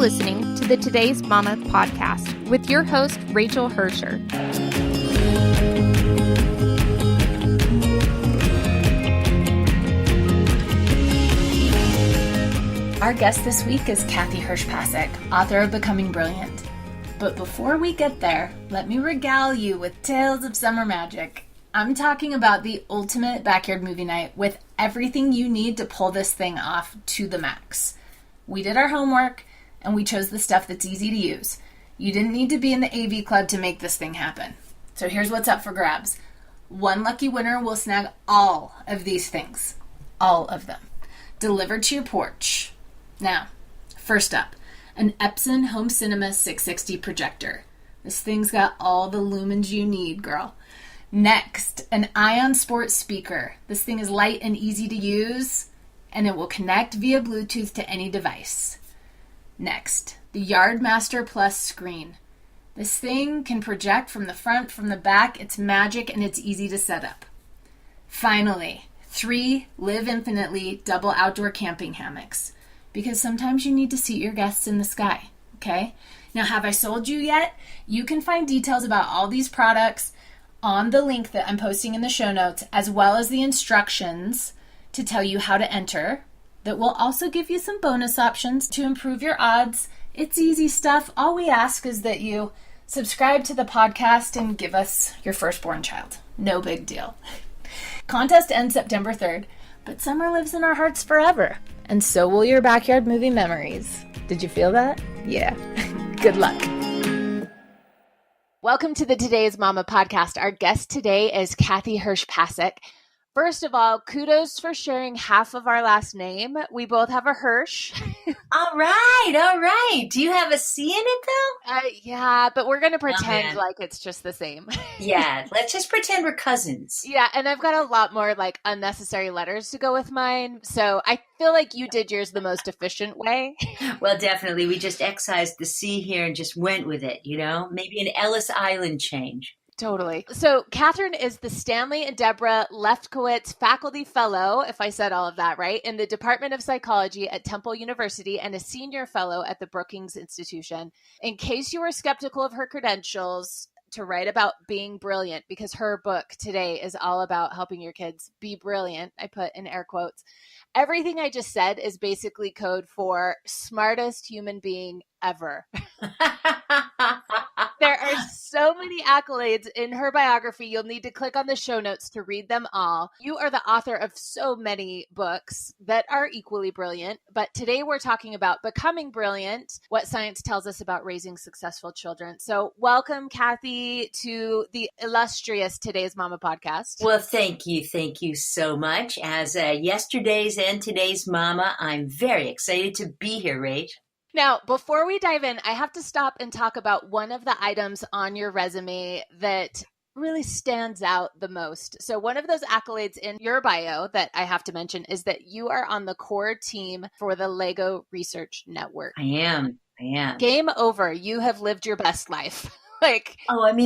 listening to the Today's Mama podcast with your host, Rachel Hirscher. Our guest this week is Kathy-Hirsh-Pasek, author of Becoming Brilliant. But before we get there, let me regale you with tales of summer magic. I'm talking about the ultimate backyard movie night with everything you need to pull this thing off to the max. We did our homework, and we chose the stuff that's easy to use. You didn't need to be in the AV club to make this thing happen. So here's what's up for grabs. One lucky winner will snag all of these things. All of them. Delivered to your porch. Now, first up, an Epson Home Cinema 660 projector. This thing's got all the lumens you need, girl. Next, an Ion Sport speaker. This thing is light and easy to use, and it will connect via Bluetooth to any device. Next, the Yardmaster Plus screen. This thing can project from the front, from the back. It's magic and it's easy to set up. Finally, 3 Live Infinitely double outdoor camping hammocks. Because sometimes you need to seat your guests in the sky, okay? Now, have I sold you yet? You can find details about all these products on the link that I'm posting in the show notes, as well as the instructions to tell you how to enter. That will also give you some bonus options to improve your odds. It's easy stuff. All we ask is that you subscribe to the podcast and give us your firstborn child. No big deal. Contest ends September 3rd, but summer lives in our hearts forever. And so will your backyard movie memories. Did you feel that? Yeah. Good luck. Welcome to the Today's Mama podcast. Our guest today is Kathy-Hirsh-Pasek. First of all, kudos for sharing half of our last name. We both have a Hirsch. All right. Do you have a C in it, though? Yeah, but we're going to pretend like it's just the same. Yeah, let's just pretend we're cousins. Yeah, and I've got a lot more like unnecessary letters to go with mine. So I feel like you did yours the most efficient way. Well, definitely. We just excised the C here and just went with it, you know? Maybe an Ellis Island change. Totally. So Catherine is the Stanley and Deborah Lefkowitz Faculty Fellow, if I said all of that right, in the Department of Psychology at Temple University and a Senior Fellow at the Brookings Institution. In case you were skeptical of her credentials to write about being brilliant, because her book today is all about helping your kids be brilliant, I put in air quotes. Everything I just said is basically code for smartest human being ever. There are so many accolades in her biography. You'll need to click on the show notes to read them all. You are the author of so many books that are equally brilliant, but today we're talking about Becoming Brilliant, what science tells us about raising successful children. So welcome, Kathy, to the illustrious Today's Mama podcast. Well, thank you. Thank you so much. As yesterday's and today's mama, I'm very excited to be here, Rach. Now, before we dive in, I have to stop and talk about one of the items on your resume that really stands out the most. So one of those accolades in your bio that I have to mention is that you are on the core team for the Lego Research Network. I am. Game over. You have lived your best life.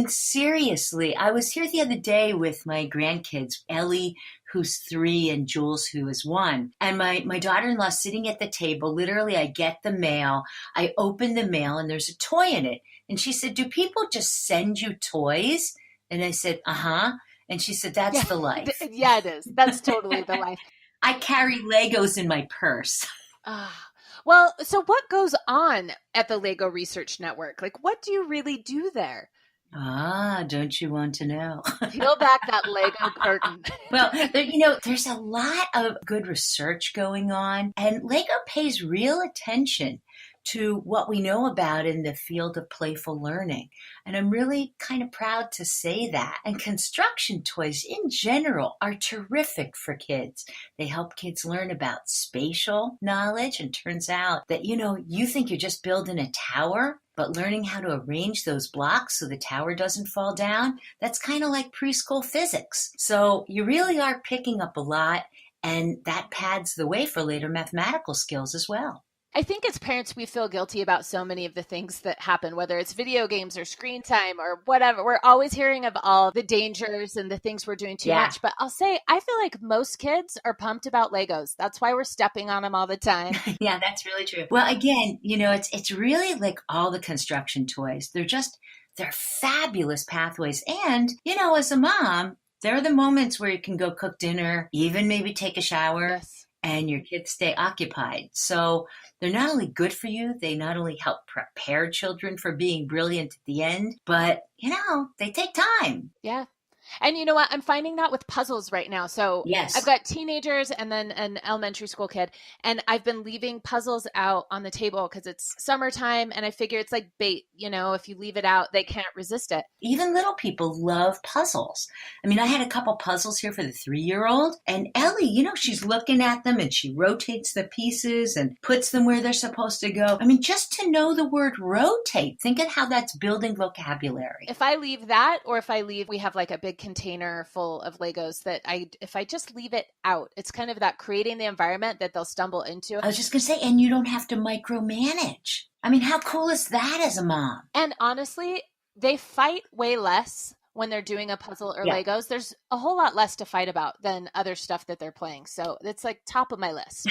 Seriously. I was here the other day with my grandkids, Ellie, who's 3, and Jules, who is 1. And my daughter-in-law sitting at the table, literally I get the mail, I open the mail, and there's a toy in it. And she said, do people just send you toys? And I said, uh-huh. And she said, that's the life. Yeah, it is. That's totally the life. I carry Legos in my purse. Well, so what goes on at the Lego Research Network? Like, what do you really do there? Don't you want to know? Peel back that Lego curtain. Well, there's a lot of good research going on, and Lego pays real attention to what we know about in the field of playful learning. And I'm really kind of proud to say that. And construction toys in general are terrific for kids. They help kids learn about spatial knowledge. And turns out that, you think you're just building a tower, but learning how to arrange those blocks so the tower doesn't fall down, that's kind of like preschool physics. So you really are picking up a lot, and that pads the way for later mathematical skills as well. I think as parents, we feel guilty about so many of the things that happen, whether it's video games or screen time or whatever. We're always hearing of all the dangers and the things we're doing too much. But I'll say, I feel like most kids are pumped about Legos. That's why we're stepping on them all the time. Yeah, that's really true. Well, again, it's really like all the construction toys. They're fabulous pathways. And, as a mom, there are the moments where you can go cook dinner, even maybe take a shower. Yes. And your kids stay occupied. So they're not only good for you, they not only help prepare children for being brilliant at the end, but, they take time. Yeah. And you know what? I'm finding that with puzzles right now. So yes. I've got teenagers and then an elementary school kid, and I've been leaving puzzles out on the table because it's summertime, and I figure it's like bait. If you leave it out, they can't resist it. Even little people love puzzles. I mean, I had a couple puzzles here for the 3-year-old, and Ellie, she's looking at them and she rotates the pieces and puts them where they're supposed to go. I mean, just to know the word rotate, think of how that's building vocabulary. If I leave that, or if I leave, we have like a big container full of Legos that if I just leave it out, it's kind of that creating the environment that they'll stumble into. I was just going to say, and you don't have to micromanage. I mean, how cool is that as a mom? And honestly, they fight way less when they're doing a puzzle or Legos. There's a whole lot less to fight about than other stuff that they're playing. So it's like top of my list.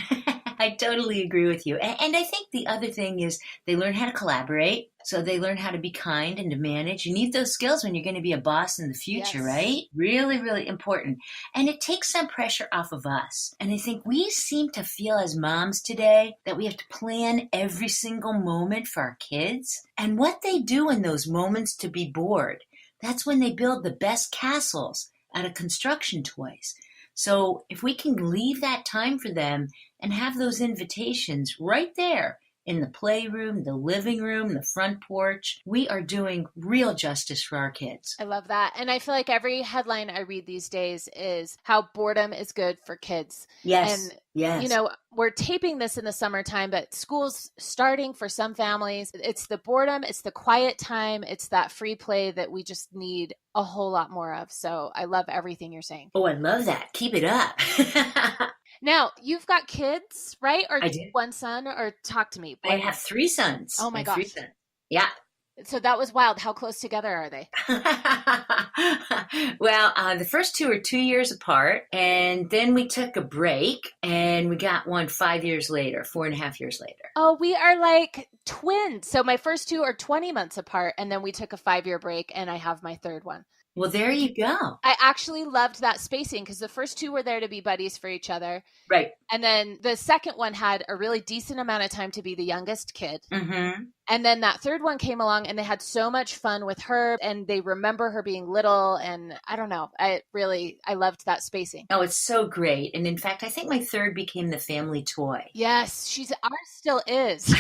I totally agree with you. And I think the other thing is they learn how to collaborate. So they learn how to be kind and to manage. You need those skills when you're going to be a boss in the future, right? Really, really important. And it takes some pressure off of us. And I think we seem to feel as moms today that we have to plan every single moment for our kids. And what they do in those moments to be bored, that's when they build the best castles out of construction toys. So if we can leave that time for them and have those invitations right there in the playroom, the living room, the front porch, we are doing real justice for our kids. I love that. And I feel like every headline I read these days is how boredom is good for kids. Yes. And, yes. We're taping this in the summertime, but school's starting for some families. It's the boredom, it's the quiet time, it's that free play that we just need a whole lot more of. So I love everything you're saying. Oh, I love that. Keep it up. Now, you've got kids, right? Or I do. One son, or talk to me. I have 3 sons. Oh my gosh. 3 sons. Yeah. So that was wild. How close together are they? Well, the first 2 are 2 years apart, and then we took a break, and we got one 5 years later, 4.5 years later. Oh, we are like twins. So my first 2 are 20 months apart, and then we took a 5-year break, and I have my third one. Well, there you go. I actually loved that spacing because the first 2 were there to be buddies for each other. Right. And then the second one had a really decent amount of time to be the youngest kid. Mm-hmm. And then that third one came along and they had so much fun with her and they remember her being little. And I don't know, I loved that spacing. Oh, it's so great. And in fact, I think my third became the family toy. Yes, ours still is.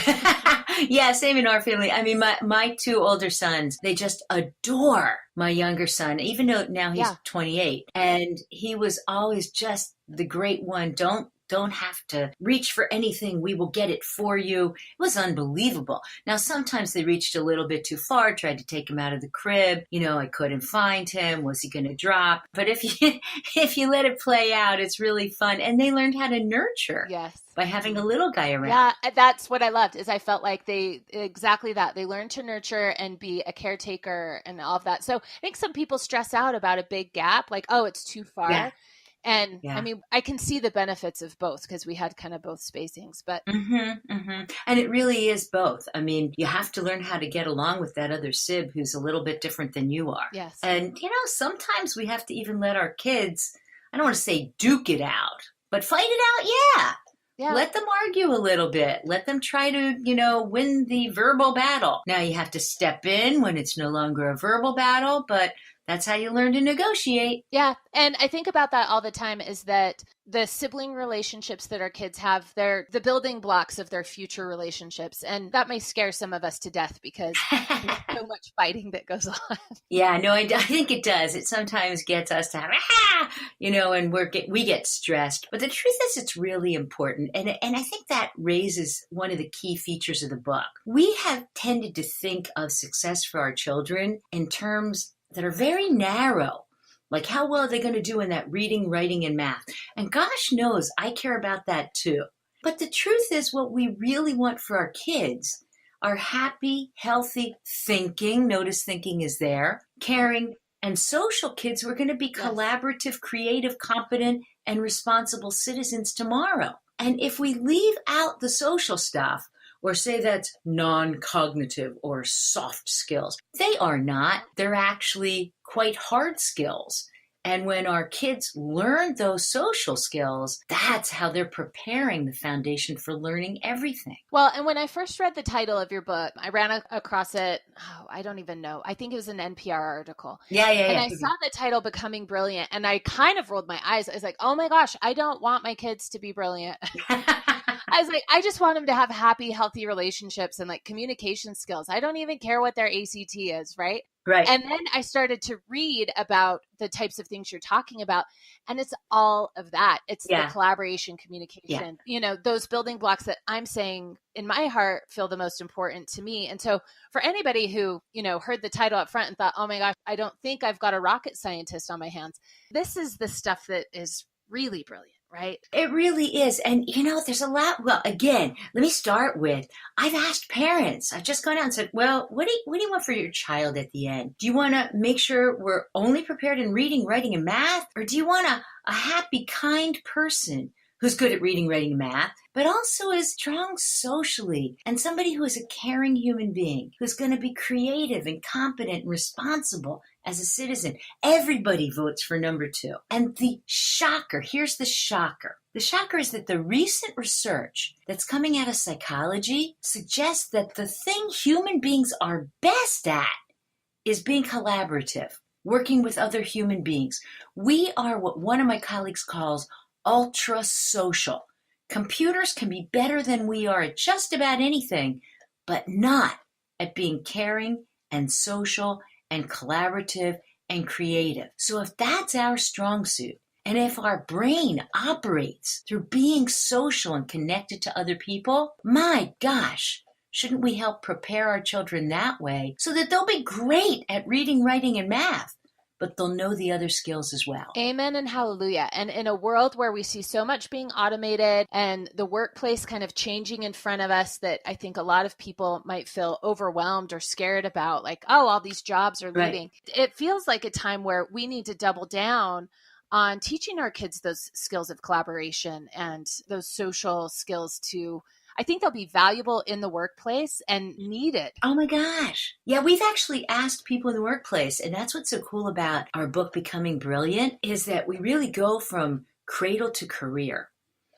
Yeah, same in our family. I mean, my 2 older sons, they just adore my younger son, even though now he's 28. And he was always just the great one. Don't have to reach for anything. We will get it for you. It was unbelievable. Now, sometimes they reached a little bit too far, tried to take him out of the crib. I couldn't find him. Was he going to drop? But if you let it play out, it's really fun. And they learned how to nurture. Yes. By having a little guy around. Yeah, that's what I loved is I felt like exactly that. They learned to nurture and be a caretaker and all of that. So I think some people stress out about a big gap, like, oh, it's too far. Yeah. And I mean, I can see the benefits of both because we had kind of both spacings, but. And it really is both. I mean, you have to learn how to get along with that other sib who's a little bit different than you are. Yes. And, sometimes we have to even let our kids, I don't want to say duke it out, but fight it out. Yeah. Let them argue a little bit. Let them try to, win the verbal battle. Now you have to step in when it's no longer a verbal battle, but that's how you learn to negotiate. Yeah. And I think about that all the time is that the sibling relationships that our kids have, they're the building blocks of their future relationships. And that may scare some of us to death because there's so much fighting that goes on. Yeah, no, I think it does. It sometimes gets us to have, and we get stressed. But the truth is it's really important. And I think that raises one of the key features of the book. We have tended to think of success for our children in terms that are very narrow. Like, how well are they going to do in that reading, writing, and math? And gosh knows, I care about that too. But the truth is, what we really want for our kids are happy, healthy thinking. Notice thinking is there. Caring and social kids who are going to be collaborative, creative, competent, and responsible citizens tomorrow. And if we leave out the social stuff, or say that's non-cognitive or soft skills, they are not. They're actually quite hard skills. And when our kids learn those social skills, that's how they're preparing the foundation for learning everything. Well, and when I first read the title of your book, I ran across it, I don't even know. I think it was an NPR article. Yeah. And I saw the title, Becoming Brilliant, and I kind of rolled my eyes. I was like, oh my gosh, I don't want my kids to be brilliant. I was like, I just want them to have happy, healthy relationships and like communication skills. I don't even care what their ACT is, right? Right. And then I started to read about the types of things you're talking about. And it's all of that. It's the collaboration, communication, those building blocks that I'm saying in my heart feel the most important to me. And so for anybody who, heard the title up front and thought, oh my gosh, I don't think I've got a rocket scientist on my hands. This is the stuff that is really brilliant. Right? It really is. And, there's a lot. Well, again, let me start with, I've asked parents. I've just gone out and said, well, what do you want for your child at the end? Do you want to make sure we're only prepared in reading, writing, and math? Or do you want a happy, kind person who's good at reading, writing, and math, but also is strong socially and somebody who is a caring human being, who's going to be creative and competent and responsible as a citizen? Everybody votes for number 2. And the shocker, here's the shocker. The shocker is that the recent research that's coming out of psychology suggests that the thing human beings are best at is being collaborative, working with other human beings. We are what one of my colleagues calls ultra social. Computers can be better than we are at just about anything, but not at being caring and social and collaborative and creative. So if that's our strong suit, and if our brain operates through being social and connected to other people, my gosh, shouldn't we help prepare our children that way so that they'll be great at reading, writing, and math, but they'll know the other skills as well. Amen and hallelujah. And in a world where we see so much being automated and the workplace kind of changing in front of us, that I think a lot of people might feel overwhelmed or scared about, like, oh, all these jobs are leaving. Right. It feels like a time where we need to double down on teaching our kids those skills of collaboration and those social skills to, I think they'll be valuable in the workplace and needed. Oh my gosh. Yeah, we've actually asked people in the workplace, and that's what's so cool about our book, Becoming Brilliant, is that we really go from cradle to career.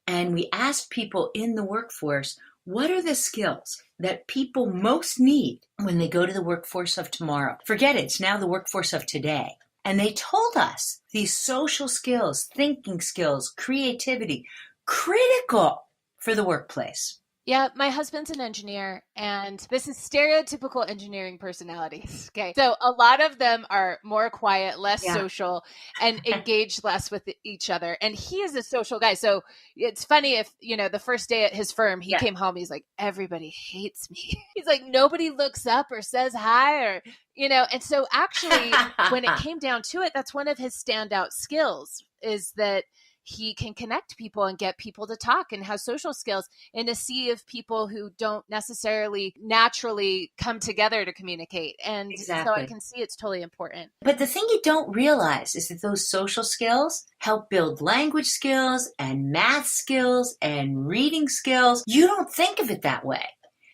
And we ask people in the workforce, what are the skills that people most need when they go to the workforce of tomorrow? Forget it, it's now the workforce of today. And they told us these social skills, thinking skills, creativity, critical for the workplace. Yeah, my husband's an engineer, and this is stereotypical engineering personalities. Okay. So a lot of them are more quiet, less social, and engage less with each other. And he is a social guy. So it's funny if, the first day at his firm, he came home, he's like, everybody hates me. He's like, nobody looks up or says hi or, and so actually when it came down to it, that's one of his standout skills, is that he can connect people and get people to talk and has social skills in a sea of people who don't necessarily naturally come together to communicate. And so I can see it's totally important. But the thing you don't realize is that those social skills help build language skills and math skills and reading skills. You don't think of it that way.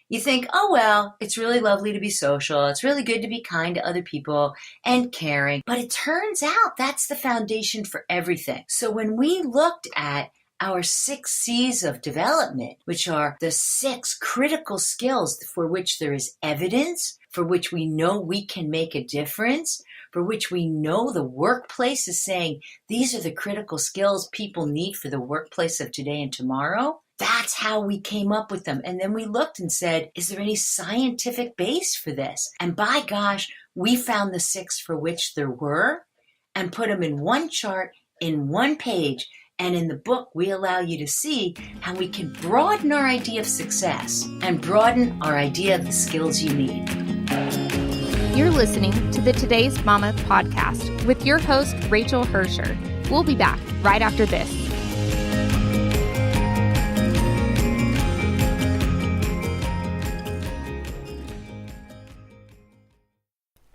You think, oh, well, it's really lovely to be social. It's really good to be kind to other people and caring. But it turns out that's the foundation for everything. So when we looked at our 6 C's of development, which are the 6 critical skills for which there is evidence, for which we know we can make a difference, for which we know the workplace is saying these are the critical skills people need for the workplace of today and tomorrow, that's how we came up with them. And then we looked and said, is there any scientific base for this? And by gosh, we found the 6 for which there were and put them in one chart, in one page. And in the book, we allow you to see how we can broaden our idea of success and broaden our idea of the skills you need. You're listening to the Today's Mama podcast with your host, Rachel Hirscher. We'll be back right after this.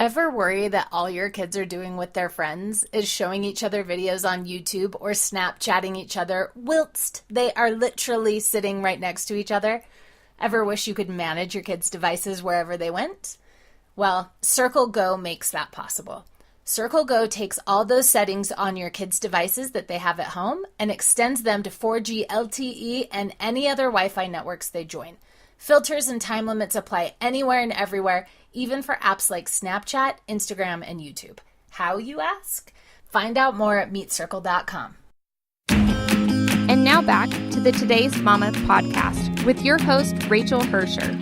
Ever worry that all your kids are doing with their friends is showing each other videos on YouTube or Snapchatting each other whilst they are literally sitting right next to each other? Ever wish you could manage your kids' devices wherever they went? Well, Circle Go makes that possible. Circle Go takes all those settings on your kids' devices that they have at home and extends them to 4G LTE and any other Wi-Fi networks they join. Filters and time limits apply anywhere and everywhere, even for apps like Snapchat, Instagram, and YouTube. How, you ask? Find out more at meetcircle.com. And now back to the Today's Mama podcast with your host, Rachel Hirscher.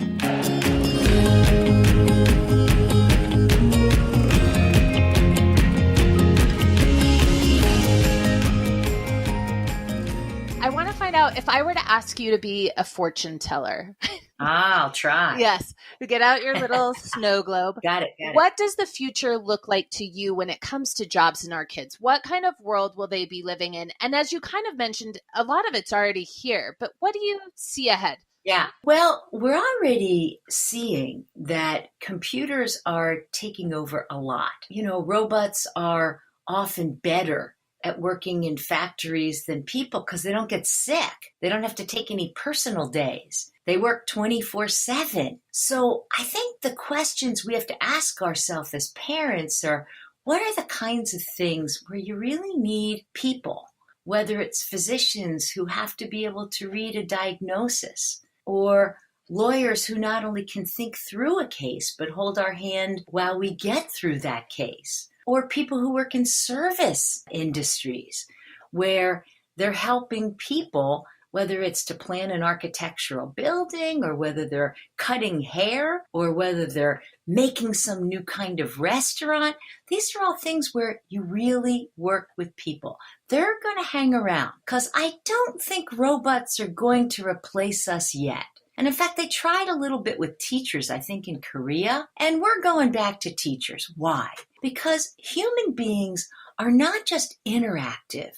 I want to find out if I were to ask you to be a fortune teller. I'll try. Yes. Get out your little snow globe. Got it. What does the future look like to you when it comes to jobs and our kids? What kind of world will they be living in? And as you kind of mentioned, a lot of it's already here, but what do you see ahead? Yeah. Well, we're already seeing that computers are taking over a lot. You know, robots are often better at working in factories than people because they don't get sick. They don't have to take any personal days. They work 24/7. So I think the questions we have to ask ourselves as parents are, what are the kinds of things where you really need people? Whether it's physicians who have to be able to read a diagnosis, or lawyers who not only can think through a case, but hold our hand while we get through that case, or people who work in service industries where they're helping people, whether it's to plan an architectural building or whether they're cutting hair or whether they're making some new kind of restaurant. These are all things where you really work with people. They're going to hang around because I don't think robots are going to replace us yet. And in fact, they tried a little bit with teachers, I think, in Korea. And we're going back to teachers. Why? Because human beings are not just interactive.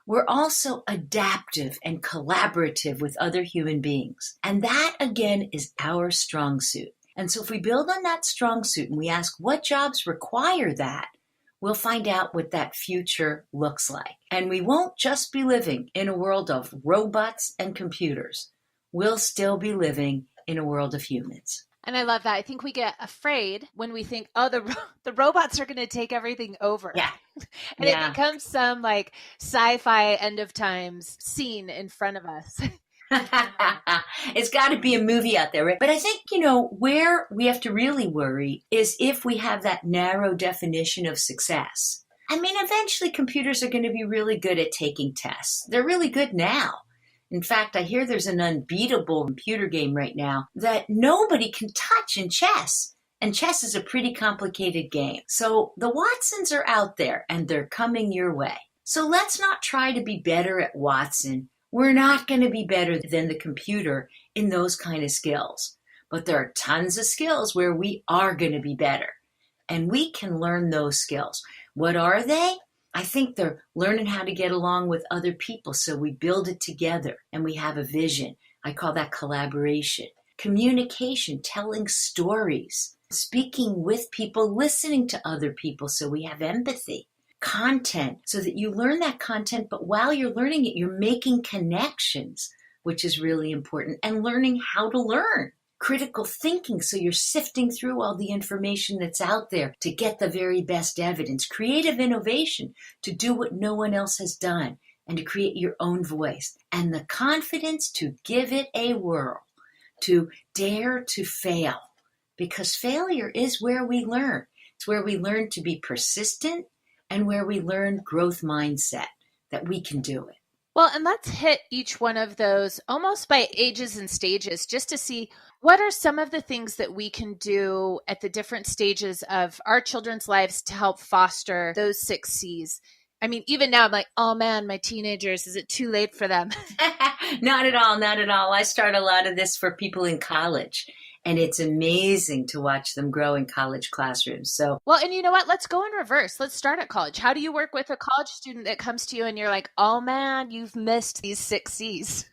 We're also adaptive and collaborative with other human beings. And that, again, is our strong suit. And so if we build on that strong suit and we ask what jobs require that, we'll find out what that future looks like. And we won't just be living in a world of robots and computers. We'll still be living in a world of humans. And I love that. I think we get afraid when we think, oh, the robots are going to take everything over. Yeah. And it becomes some like sci-fi end of times scene in front of us. It's got to be a movie out there, right? But I think, where we have to really worry is if we have that narrow definition of success. I mean, eventually computers are going to be really good at taking tests. They're really good now. In fact, I hear there's an unbeatable computer game right now that nobody can touch in chess. And chess is a pretty complicated game. So the Watsons are out there and they're coming your way. So let's not try to be better at Watson. We're not going to be better than the computer in those kind of skills. But there are tons of skills where we are going to be better. And we can learn those skills. What are they? I think they're learning how to get along with other people so we build it together and we have a vision. I call that collaboration. Communication, telling stories, speaking with people, listening to other people so we have empathy. Content, so that you learn that content, but while you're learning it, you're making connections, which is really important, and learning how to learn. Critical thinking, so you're sifting through all the information that's out there to get the very best evidence. Creative innovation, to do what no one else has done and to create your own voice. And the confidence to give it a whirl, to dare to fail. Because failure is where we learn. It's where we learn to be persistent and where we learn growth mindset, that we can do it. Well, and let's hit each one of those almost by ages and stages just to see what are some of the things that we can do at the different stages of our children's lives to help foster those 6 C's. I mean, even now I'm like, oh man, my teenagers, is it too late for them? Not at all, not at all. I start a lot of this for people in college. And it's amazing to watch them grow in college classrooms. So, well, and you know what? Let's go in reverse. Let's start at college. How do you work with a college student that comes to you and you're like, oh man, you've missed these 6 C's?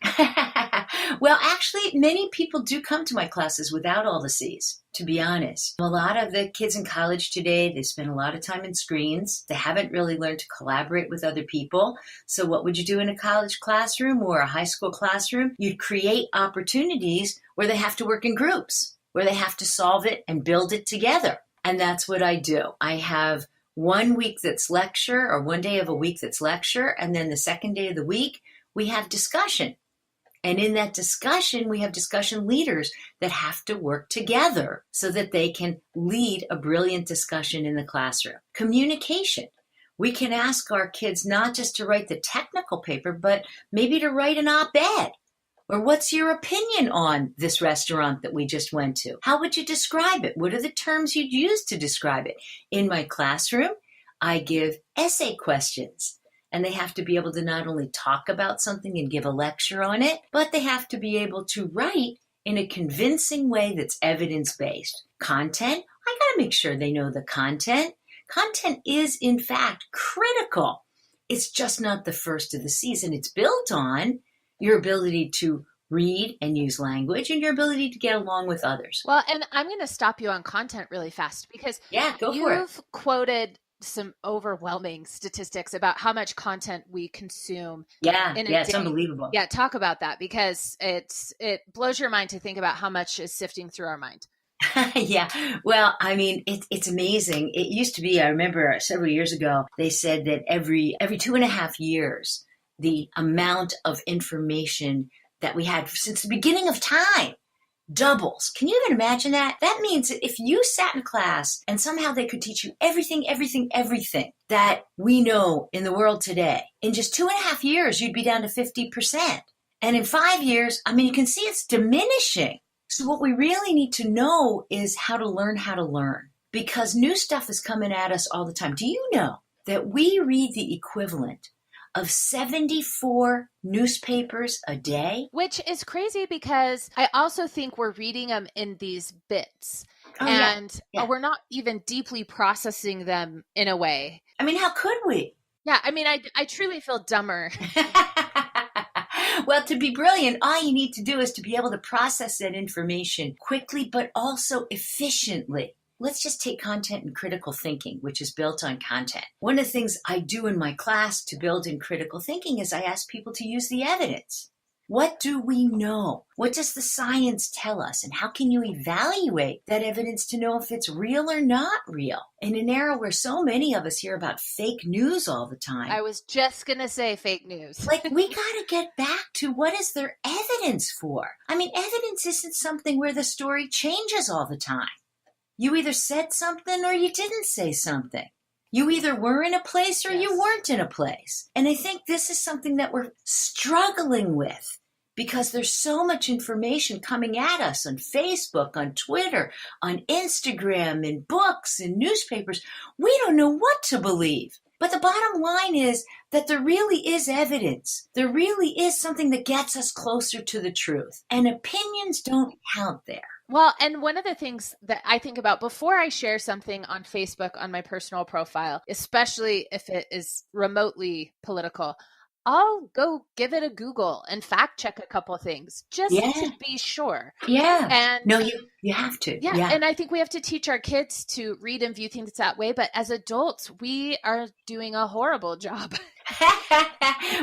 Well, actually, many people do come to my classes without all the C's, to be honest. A lot of the kids in college today, they spend a lot of time in screens. They haven't really learned to collaborate with other people. So what would you do in a college classroom or a high school classroom? You'd create opportunities where they have to work in groups, where they have to solve it and build it together. And that's what I do. I have 1 week that's lecture, or 1 day of a week that's lecture, and then the second day of the week, we have discussion. And in that discussion, we have discussion leaders that have to work together so that they can lead a brilliant discussion in the classroom. Communication. We can ask our kids not just to write the technical paper, but maybe to write an op-ed. Or what's your opinion on this restaurant that we just went to? How would you describe it? What are the terms you'd use to describe it? In my classroom, I give essay questions. And they have to be able to not only talk about something and give a lecture on it, but they have to be able to write in a convincing way that's evidence-based. Content, I got to make sure they know the content. Content is, in fact, critical. It's just not the first of the season. It's built on your ability to read and use language and your ability to get along with others. Well, and I'm going to stop you on content really fast because Go for it. You've quoted some overwhelming statistics about how much content we consume. It's unbelievable. Yeah, talk about that because it blows your mind to think about how much is sifting through our mind. Yeah. Well, I mean, it's amazing. It used to be, I remember several years ago, they said that every 2.5 years, the amount of information that we had since the beginning of time doubles. Can you even imagine that? That means that if you sat in class and somehow they could teach you everything that we know in the world today, in just 2.5 years, you'd be down to 50%. And in 5 years, I mean, you can see it's diminishing. So what we really need to know is how to learn, because new stuff is coming at us all the time. Do you know that we read the equivalent of 74 newspapers a day? Which is crazy because I also think we're reading them in these bits we're not even deeply processing them in a way. I mean, how could we? Yeah, I mean, I truly feel dumber. Well, to be brilliant, all you need to do is to be able to process that information quickly, but also efficiently. Let's just take content and critical thinking, which is built on content. One of the things I do in my class to build in critical thinking is I ask people to use the evidence. What do we know? What does the science tell us? And how can you evaluate that evidence to know if it's real or not real? In an era where so many of us hear about fake news all the time. I was just going to say fake news. We got to get back to what is there evidence for? I mean, evidence isn't something where the story changes all the time. You either said something or you didn't say something. You either were in a place or you weren't in a place. And I think this is something that we're struggling with because there's so much information coming at us on Facebook, on Twitter, on Instagram, in books, in newspapers. We don't know what to believe. But the bottom line is that there really is evidence. There really is something that gets us closer to the truth. And opinions don't count there. Well, and one of the things that I think about before I share something on Facebook on my personal profile, especially if it is remotely political, I'll go give it a Google and fact check a couple of things just to be sure. Yeah. And no, you have to. Yeah. And I think we have to teach our kids to read and view things that way. But as adults, we are doing a horrible job.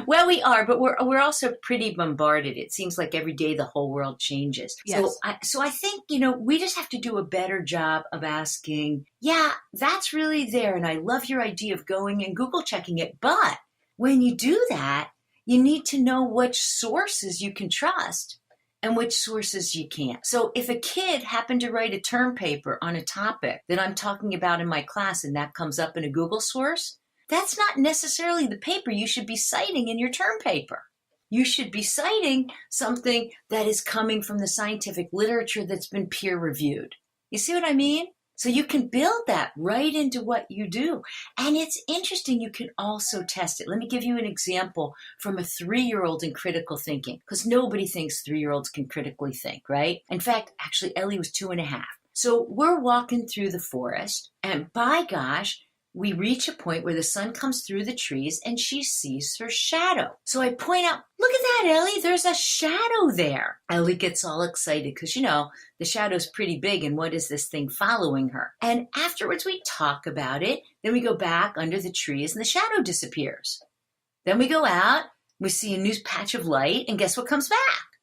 Well, we are, but we're also pretty bombarded. It seems like every day the whole world changes. Yes. So I think, we just have to do a better job of asking, that's really there. And I love your idea of going and Google checking it. But when you do that, you need to know which sources you can trust and which sources you can't. So if a kid happened to write a term paper on a topic that I'm talking about in my class and that comes up in a Google source, that's not necessarily the paper you should be citing in your term paper. You should be citing something that is coming from the scientific literature that's been peer reviewed. You see what I mean? So you can build that right into what you do. And it's interesting, you can also test it. Let me give you an example from a 3-year-old in critical thinking, because nobody thinks 3-year-olds can critically think, right? In fact, actually, Ellie was 2.5. So we're walking through the forest, and by gosh, we reach a point where the sun comes through the trees and she sees her shadow. So I point out, look at that, Ellie, there's a shadow there. Ellie gets all excited because, the shadow's pretty big and what is this thing following her? And afterwards we talk about it. Then we go back under the trees and the shadow disappears. Then we go out, we see a new patch of light, and guess what comes back?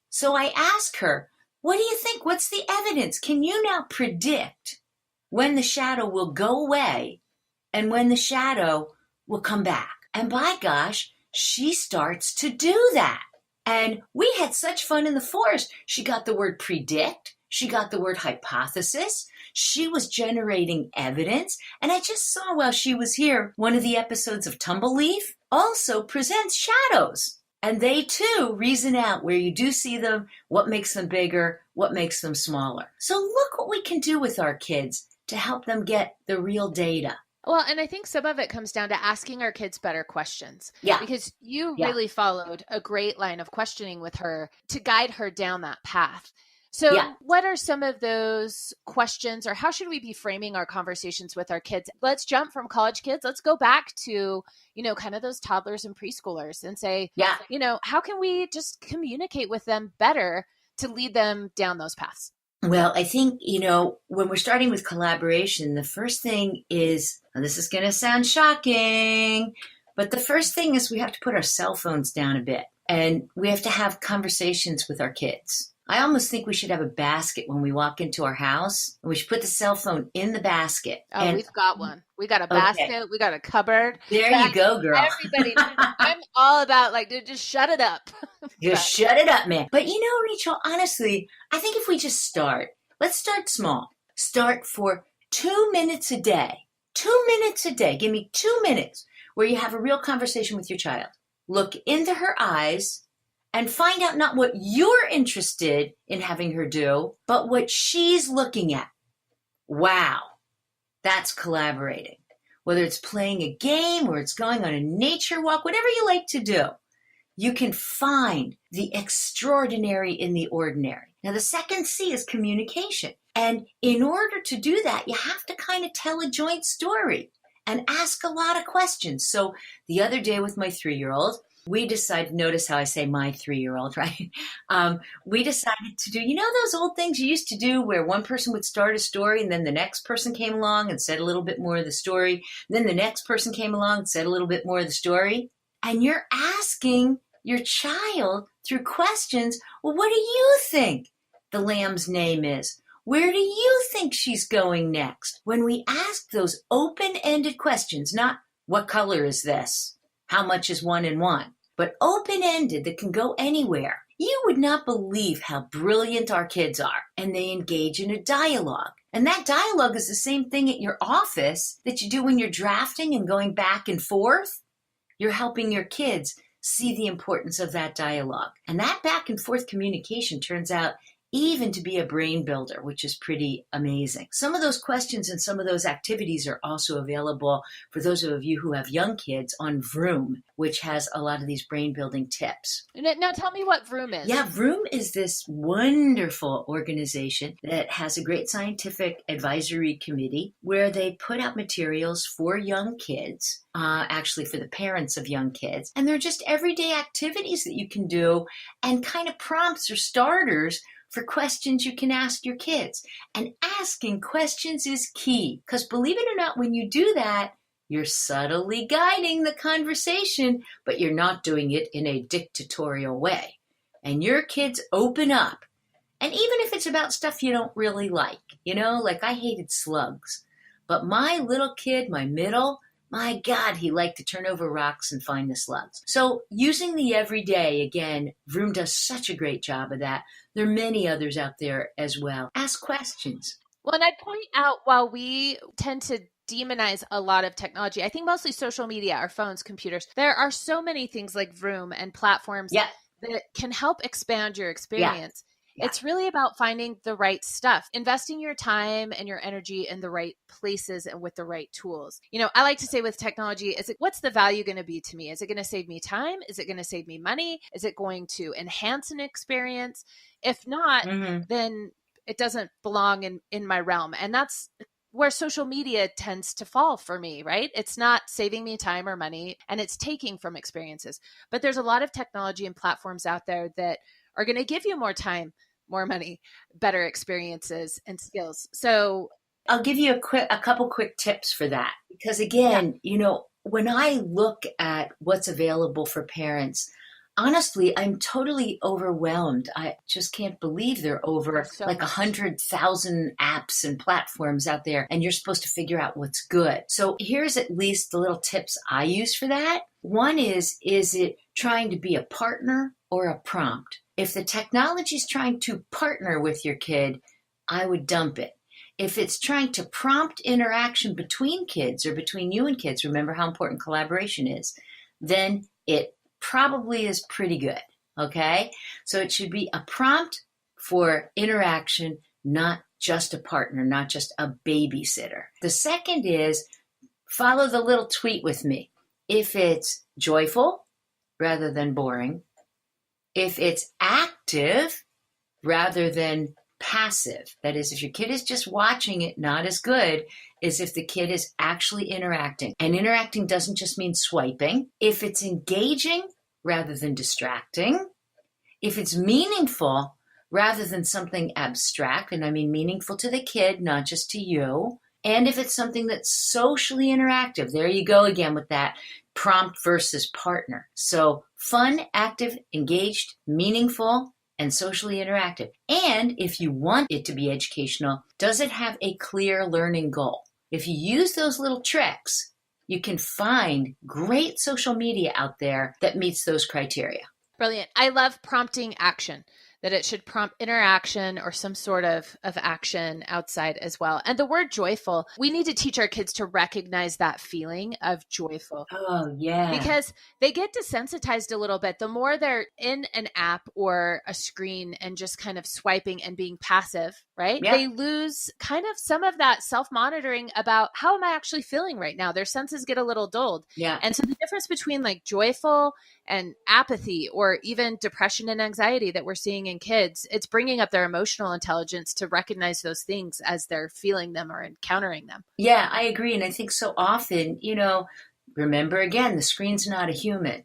So I ask her, what do you think? What's the evidence? Can you now predict when the shadow will go away and when the shadow will come back? And by gosh, she starts to do that. And we had such fun in the forest. She got the word predict. She got the word hypothesis. She was generating evidence. And I just saw while she was here, one of the episodes of Tumbleleaf also presents shadows. And they too reason out where you do see them, what makes them bigger, what makes them smaller. So look what we can do with our kids to help them get the real data. Well, and I think some of it comes down to asking our kids better questions. Yeah. Because you really followed a great line of questioning with her to guide her down that path. So what are some of those questions, or how should we be framing our conversations with our kids? Let's jump from college kids. Let's go back to, kind of those toddlers and preschoolers and say, how can we just communicate with them better to lead them down those paths? Well, I think, when we're starting with collaboration, the first thing is, this is going to sound shocking, but the first thing is we have to put our cell phones down a bit and we have to have conversations with our kids. I almost think we should have a basket when we walk into our house, and we should put the cell phone in the basket. Oh, we've got one. We got a basket. We got a cupboard. There you go, girl. Everybody, I'm all about just shut it up. Just shut it up, man. But Rachel, honestly, I think if we just let's start small. Start for 2 minutes a day. 2 minutes a day. Give me 2 minutes where you have a real conversation with your child. Look into her eyes and find out not what you're interested in having her do, but what she's looking at. Wow, that's collaborating. Whether it's playing a game or it's going on a nature walk, whatever you like to do, you can find the extraordinary in the ordinary. Now, the second C is communication. And in order to do that, you have to kind of tell a joint story and ask a lot of questions. So the other day with my 3-year-old, we decided, notice how I say my 3-year-old, right? We decided to do, those old things you used to do where one person would start a story and then the next person came along and said a little bit more of the story. Then the next person came along and said a little bit more of the story. And you're asking your child through questions, well, what do you think the lamb's name is? Where do you think she's going next? When we ask those open-ended questions, not what color is this? How much is 1 and 1? But open-ended that can go anywhere. You would not believe how brilliant our kids are. And they engage in a dialogue. And that dialogue is the same thing at your office that you do when you're drafting and going back and forth. You're helping your kids see the importance of that dialogue. And that back and forth communication turns out even to be a brain builder, which is pretty amazing. Some of those questions and some of those activities are also available for those of you who have young kids on Vroom, which has a lot of these brain building tips. Now tell me what Vroom is. Yeah, Vroom is this wonderful organization that has a great scientific advisory committee where they put out materials for young kids, actually for the parents of young kids. And they're just everyday activities that you can do and kind of prompts or starters for questions you can ask your kids. And asking questions is key, because believe it or not, when you do that, you're subtly guiding the conversation, but you're not doing it in a dictatorial way. And your kids open up. And even if it's about stuff you don't really like, like I hated slugs, but my little kid, my middle, my God, he liked to turn over rocks and find the slugs. So using the everyday, again, Vroom does such a great job of that. There are many others out there as well. Ask questions. Well, and I'd point out, while we tend to demonize a lot of technology, I think mostly social media, our phones, computers, there are so many things like Vroom and platforms that can help expand your experience. Yeah. It's really about finding the right stuff, investing your time and your energy in the right places and with the right tools. I like to say with technology, what's the value going to be to me? Is it going to save me time? Is it going to save me money? Is it going to enhance an experience? If not, then it doesn't belong in my realm. And that's where social media tends to fall for me, right? It's not saving me time or money, and it's taking from experiences. But there's a lot of technology and platforms out there that are going to give you more time, more money, better experiences and skills. So I'll give you a couple quick tips for that. Because again, when I look at what's available for parents, honestly, I'm totally overwhelmed. I just can't believe there are over like 100,000 apps and platforms out there, and you're supposed to figure out what's good. So here's at least the little tips I use for that. One is it trying to be a partner or a prompt? If the technology is trying to partner with your kid, I would dump it. If it's trying to prompt interaction between kids or between you and kids, remember how important collaboration is, then it probably is pretty good, okay? So it should be a prompt for interaction, not just a partner, not just a babysitter. The second is follow the little tweet with me. If it's joyful rather than boring, if it's active rather than passive, that is, if your kid is just watching it, not as good as if the kid is actually interacting. And interacting doesn't just mean swiping. If it's engaging rather than distracting, if it's meaningful rather than something abstract, and I mean meaningful to the kid, not just to you, and if it's something that's socially interactive, there you go again with that prompt versus partner. So fun, active, engaged, meaningful, and socially interactive. And if you want it to be educational, does it have a clear learning goal? If you use those little tricks, you can find great social media out there that meets those criteria. Brilliant. I love prompting action, that it should prompt interaction or some sort of action outside as well. And the word joyful, we need to teach our kids to recognize that feeling of joyful. Oh, yeah. Because they get desensitized a little bit. The more they're in an app or a screen and just kind of swiping and being passive, right? Yeah. They lose kind of some of that self-monitoring about how am I actually feeling right now? Their senses get a little dulled. Yeah. And so the difference between like joyful and apathy or even depression and anxiety that we're seeing in kids, it's bringing up their emotional intelligence to recognize those things as they're feeling them or encountering them. Yeah, I agree. And I think so often, remember again, the screen's not a human.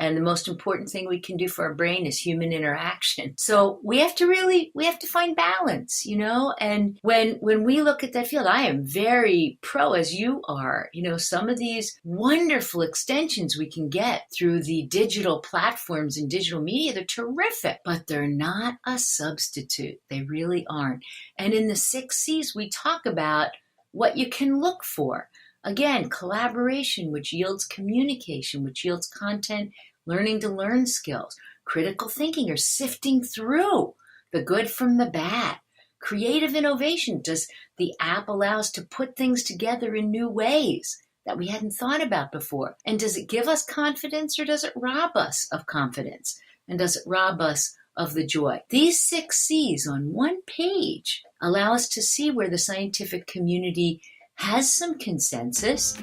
And the most important thing we can do for our brain is human interaction. So we have to find balance, and when we look at that field, I am very pro as you are, some of these wonderful extensions we can get through the digital platforms and digital media, they're terrific, but they're not a substitute. They really aren't. And in the 6 C's, we talk about what you can look for. Again, collaboration, which yields communication, which yields content, learning to learn skills, critical thinking or sifting through the good from the bad, creative innovation. Does the app allow us to put things together in new ways that we hadn't thought about before? And does it give us confidence or does it rob us of confidence? And does it rob us of the joy? These 6 C's on one page allow us to see where the scientific community has some consensus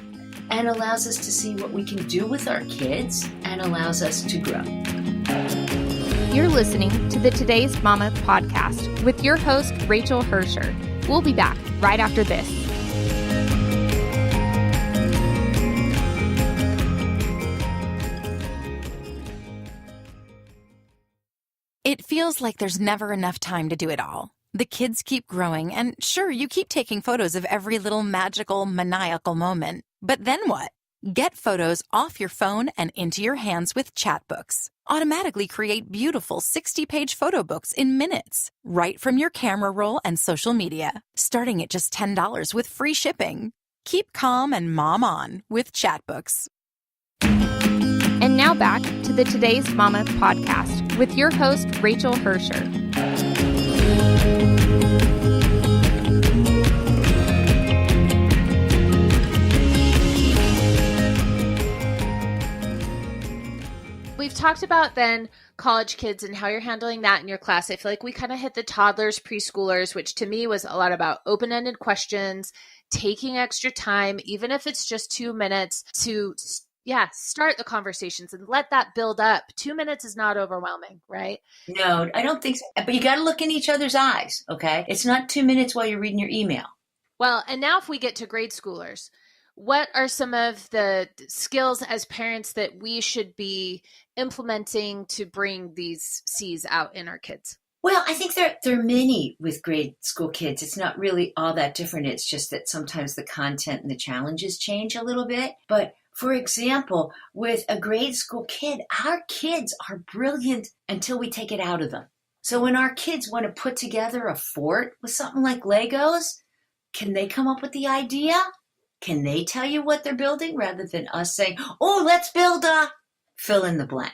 and allows us to see what we can do with our kids and allows us to grow. You're listening to the Today's Mama podcast with your host, Rachel Hirscher. We'll be back right after this. It feels like there's never enough time to do it all. The kids keep growing, and sure, you keep taking photos of every little magical, maniacal moment. But then what? Get photos off your phone and into your hands with Chatbooks. Automatically create beautiful 60-page photo books in minutes, right from your camera roll and social media, starting at just $10 with free shipping. Keep calm and mom on with Chatbooks. And now back to the Today's Mama podcast with your host, Rachel Hirscher. We've talked about then college kids and how you're handling that in your class. I feel like we kind of hit the toddlers, preschoolers, which to me was a lot about open-ended questions, taking extra time, even if it's just 2 minutes to start the conversations and let that build up. 2 minutes is not overwhelming, right? No, I don't think so. But you got to look in each other's eyes, okay? It's not 2 minutes while you're reading your email. Well, and now if we get to grade schoolers, what are some of the skills as parents that we should be implementing to bring these C's out in our kids? Well, I think there are many with grade school kids. It's not really all that different. It's just that sometimes the content and the challenges change a little bit. But for example, with a grade school kid, our kids are brilliant until we take it out of them. So when our kids want to put together a fort with something like Legos, can they come up with the idea? Can they tell you what they're building rather than us saying, oh, let's build a fill in the blank.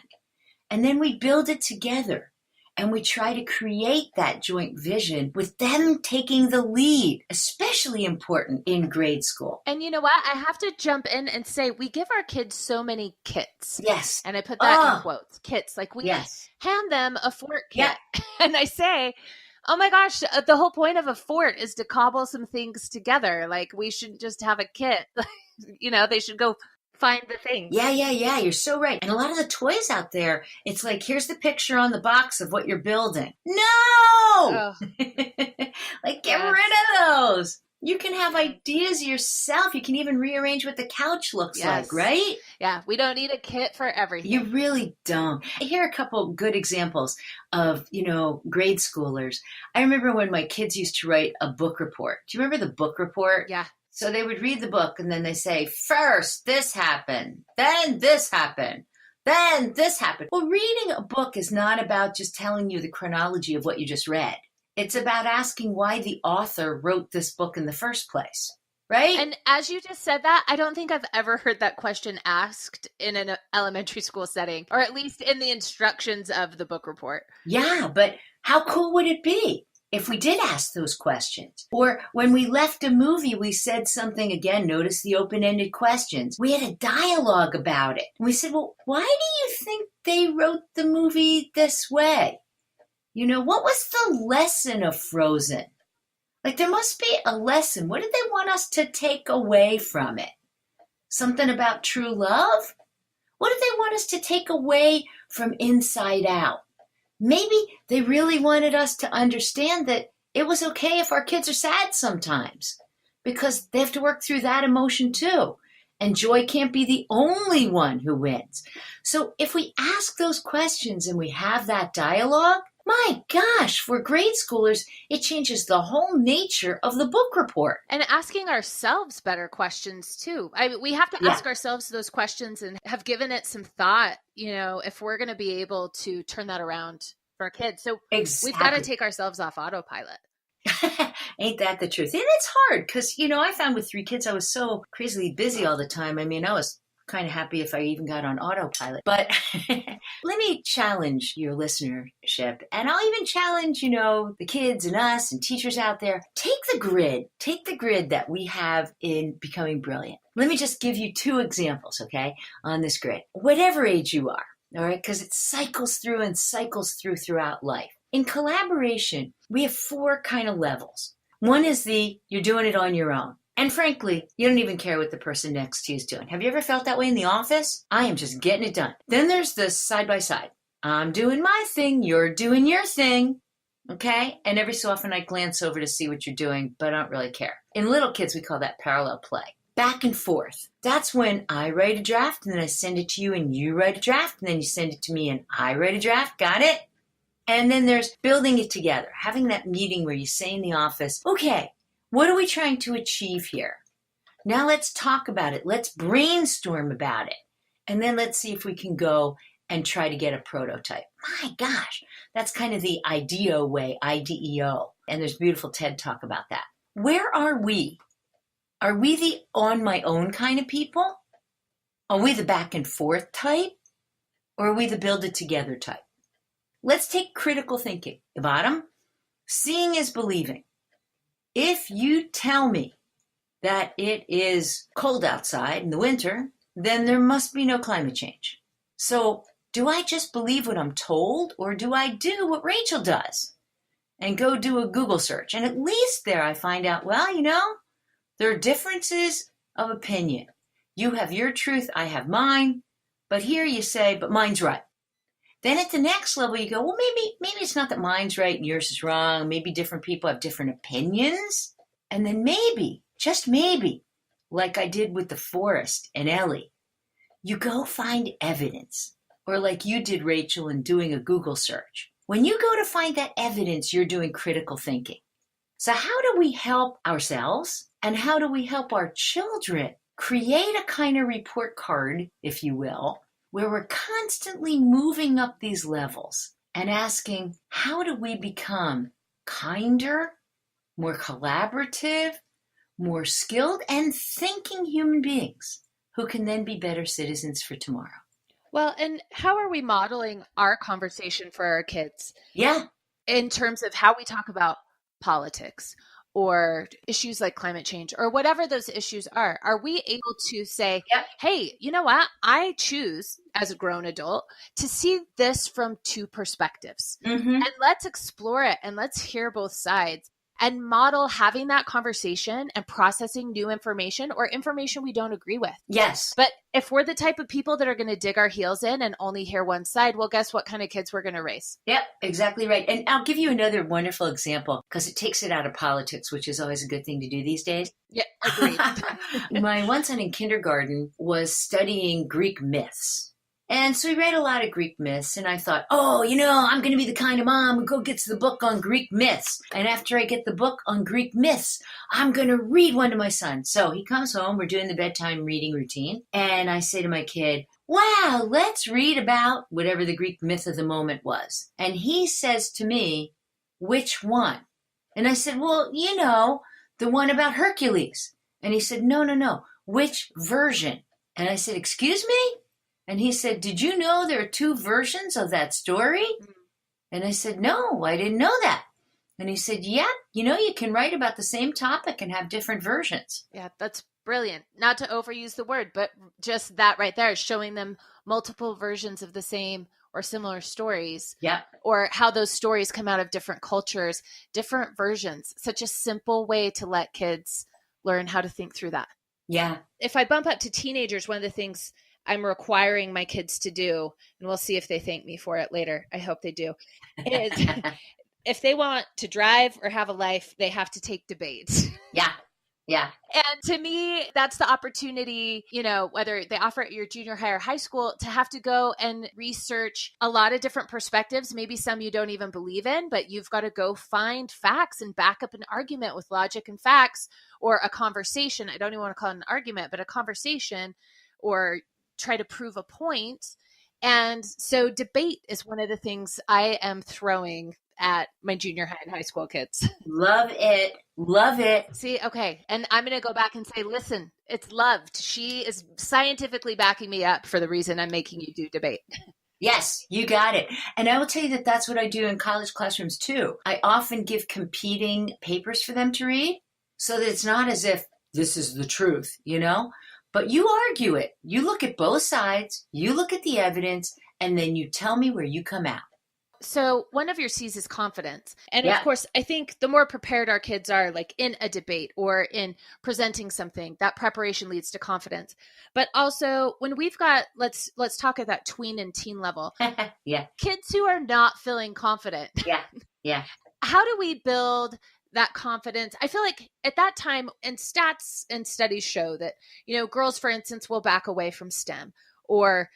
And then we build it together. And we try to create that joint vision with them taking the lead, especially important in grade school. And you know what? I have to jump in and say we give our kids so many kits. Yes. And I put that in quotes, kits. Like we hand them a fort kit. Yeah. And I say, oh my gosh, the whole point of a fort is to cobble some things together. Like we shouldn't just have a kit. They should go find the things. Yeah. You're so right. And a lot of the toys out there, it's like, here's the picture on the box of what you're building. No! Oh. Like, get rid of those. You can have ideas yourself. You can even rearrange what the couch looks like, right? Yeah, we don't need a kit for everything. You really don't. Here are a couple good examples of, grade schoolers. I remember when my kids used to write a book report. Do you remember the book report? Yeah. So they would read the book and then they say, first this happened, then this happened, then this happened. Well, reading a book is not about just telling you the chronology of what you just read. It's about asking why the author wrote this book in the first place, right? And as you just said that, I don't think I've ever heard that question asked in an elementary school setting, or at least in the instructions of the book report. Yeah, but how cool would it be if we did ask those questions? Or when we left a movie, we said something, again, notice the open-ended questions. We had a dialogue about it. And we said, well, why do you think they wrote the movie this way? What was the lesson of Frozen? Like, there must be a lesson. What did they want us to take away from it? Something about true love? What did they want us to take away from Inside Out? Maybe they really wanted us to understand that it was okay if our kids are sad sometimes, because they have to work through that emotion too. And joy can't be the only one who wins. So if we ask those questions and we have that dialogue, my gosh, for grade schoolers, it changes the whole nature of the book report. And asking ourselves better questions too. We have to ask ourselves those questions and have given it some thought, if we're going to be able to turn that around for our kids. So We've got to take ourselves off autopilot. Ain't that the truth? And it's hard because, I found with 3 kids, I was so crazily busy all the time. I mean, I was kind of happy if I even got on autopilot. But let me challenge your listenership. And I'll even challenge, the kids and us and teachers out there. Take the grid that we have in Becoming Brilliant. Let me just give you 2 examples, okay, on this grid. Whatever age you are, all right, because it cycles through throughout life. In collaboration, we have 4 kind of levels. One is you're doing it on your own. And frankly, you don't even care what the person next to you is doing. Have you ever felt that way in the office? I am just getting it done. Then there's the side by side. I'm doing my thing, you're doing your thing. Okay? And every so often I glance over to see what you're doing, but I don't really care. In little kids, we call that parallel play. Back and forth. That's when I write a draft and then I send it to you and you write a draft and then you send it to me and I write a draft. Got it? And then there's building it together. Having that meeting where you say in the office, okay, what are we trying to achieve here? Now let's talk about it. Let's brainstorm about it. And then let's see if we can go and try to get a prototype. My gosh, that's kind of the IDEO way, IDEO. And there's beautiful TED talk about that. Where are we? Are we the on my own kind of people? Are we the back and forth type? Or are we the build it together type? Let's take critical thinking. The bottom, seeing is believing. If you tell me that it is cold outside in the winter, then there must be no climate change. So do I just believe what I'm told, or do I do what Rachel does and go do a Google search? And at least there I find out, well, there are differences of opinion. You have your truth, I have mine, but here you say, but mine's right. Then at the next level, you go, well, maybe it's not that mine's right and yours is wrong. Maybe different people have different opinions. And then maybe, just maybe, like I did with the forest and Ellie, you go find evidence. Or like you did, Rachel, in doing a Google search. When you go to find that evidence, you're doing critical thinking. So how do we help ourselves and how do we help our children create a kind of report card, if you will, where we're constantly moving up these levels and asking, how do we become kinder, more collaborative, more skilled and thinking human beings who can then be better citizens for tomorrow? Well, and how are we modeling our conversation for our kids? Yeah. In terms of how we talk about politics or issues like climate change or whatever those issues are we able to say, Yep. hey, you know what? I choose as a grown adult to see this from two perspectives. Mm-hmm. And let's explore it and let's hear both sides and model having that conversation and processing new information or information we don't agree with. Yes. But if we're the type of people that are going to dig our heels in and only hear one side, well, guess what kind of kids we're going to raise? Yep, exactly right. And I'll give you another wonderful example because it takes it out of politics, which is always a good thing to do these days. Yeah, agreed. My one son in kindergarten was studying Greek myths. And so he read a lot of Greek myths, and I thought, I'm going to be the kind of mom who go gets the book on Greek myths. And after I get the book on Greek myths, I'm going to read one to my son. So he comes home, we're doing the bedtime reading routine, and I say to my kid, wow, let's read about whatever the Greek myth of the moment was. And he says to me, which one? And I said, well, the one about Hercules. And he said, no, which version? And I said, excuse me? And he said, did you know there are two versions of that story? And I said, no, I didn't know that. And he said, yeah, you can write about the same topic and have different versions. Yeah, that's brilliant. Not to overuse the word, but just that right there is showing them multiple versions of the same or similar stories. Yeah. Or how those stories come out of different cultures, different versions. Such a simple way to let kids learn how to think through that. Yeah. If I bump up to teenagers, one of the things I'm requiring my kids to do, and we'll see if they thank me for it later, I hope they do, is if they want to drive or have a life, they have to take debates. Yeah. Yeah. And to me, that's the opportunity, whether they offer it at your junior high or high school, to have to go and research a lot of different perspectives, maybe some you don't even believe in, but you've got to go find facts and back up an argument with logic and facts, or a conversation. I don't even want to call it an argument, but a conversation, or try to prove a point. And so debate is one of the things I am throwing at my junior high and high school kids. Love it. Love it. See, okay. And I'm going to go back and say, listen, it's loved. She is scientifically backing me up for the reason I'm making you do debate. Yes, you got it. And I will tell you that that's what I do in college classrooms too. I often give competing papers for them to read so that it's not as if this is the truth, But you argue it. You look at both sides, you look at the evidence, and then you tell me where you come out. So one of your C's is confidence. And Yeah. of course, I think the more prepared our kids are, like in a debate or in presenting something, that preparation leads to confidence. But also when we've got, let's talk at that tween and teen level, Yeah. kids who are not feeling confident. Yeah. Yeah. How do we build that confidence? I feel like at that time, and stats and studies show that, girls, for instance, will back away from STEM, or,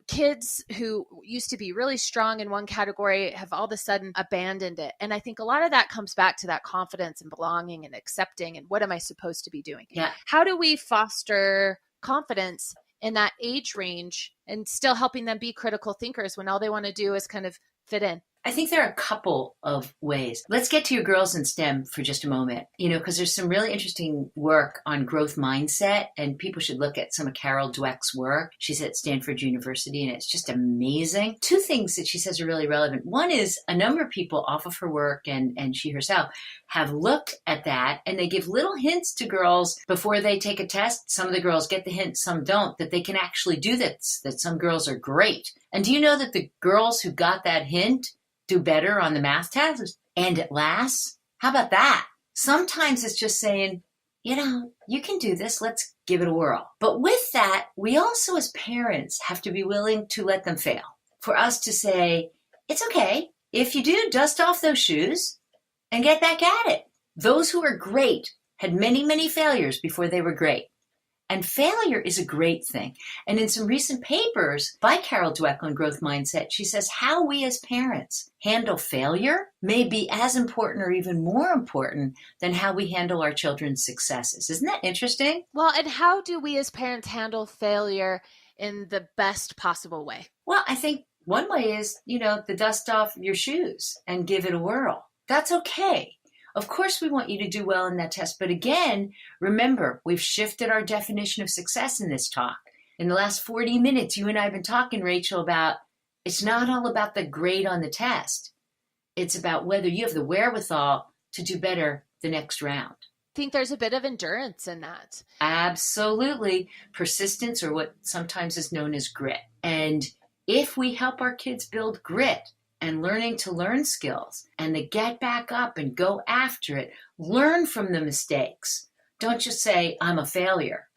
kids who used to be really strong in one category have all of a sudden abandoned it. And I think a lot of that comes back to that confidence and belonging and accepting and what am I supposed to be doing? Yeah. How do we foster confidence in that age range and still helping them be critical thinkers when all they want to do is kind of fit in? I think there are a couple of ways. Let's get to your girls in STEM for just a moment, because there's some really interesting work on growth mindset, and people should look at some of Carol Dweck's work. She's at Stanford University, and it's just amazing. Two things that she says are really relevant. One is a number of people off of her work and she herself have looked at that, and they give little hints to girls before they take a test. Some of the girls get the hint, some don't, that they can actually do this, that some girls are great. And do you know that the girls who got that hint do better on the math test? And it lasts? How about that? Sometimes it's just saying, you can do this. Let's give it a whirl. But with that, we also as parents have to be willing to let them fail. For us to say, it's okay. If you do, dust off those shoes and get back at it. Those who are great had many, many failures before they were great. And failure is a great thing. And in some recent papers by Carol Dweck on growth mindset, she says how we as parents handle failure may be as important or even more important than how we handle our children's successes. Isn't that interesting? Well, and how do we as parents handle failure in the best possible way? Well, I think one way is, the dust off your shoes and give it a whirl. That's okay. Of course, we want you to do well in that test. But again, remember, we've shifted our definition of success in this talk. In the last 40 minutes, you and I have been talking, Rachel, about it's not all about the grade on the test. It's about whether you have the wherewithal to do better the next round. I think there's a bit of endurance in that. Absolutely. Persistence, or what sometimes is known as grit. And if we help our kids build grit, and learning to learn skills and to get back up and go after it, learn from the mistakes. Don't just say, I'm a failure.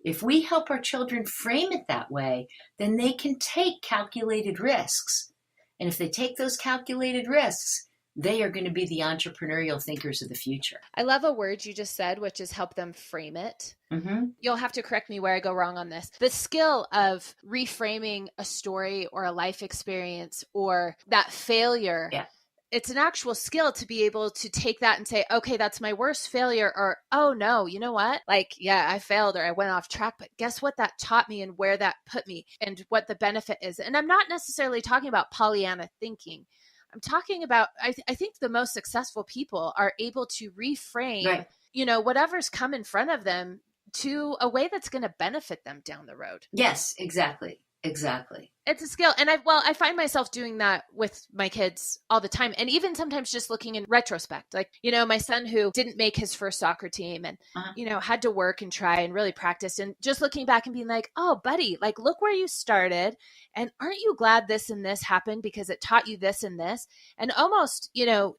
If we help our children frame it that way, then they can take calculated risks. And if they take those calculated risks, they are going to be the entrepreneurial thinkers of the future. I love a word you just said, which is help them frame it. Mm-hmm. You'll have to correct me where I go wrong on this. The skill of reframing a story or a life experience or that failure, it's an actual skill to be able to take that and say, okay, that's my worst failure, or, oh no, you know what? I failed or I went off track, but guess what that taught me and where that put me and what the benefit is. And I'm not necessarily talking about Pollyanna thinking. I'm talking about, I think the most successful people are able to reframe, whatever's come in front of them to a way that's going to benefit them down the road. Yes, exactly. It's a skill. And I find myself doing that with my kids all the time. And even sometimes just looking in retrospect, my son who didn't make his first soccer team and, had to work and try and really practice, and just looking back and being like, oh, buddy, look where you started. And aren't you glad this and this happened because it taught you this and this? And almost,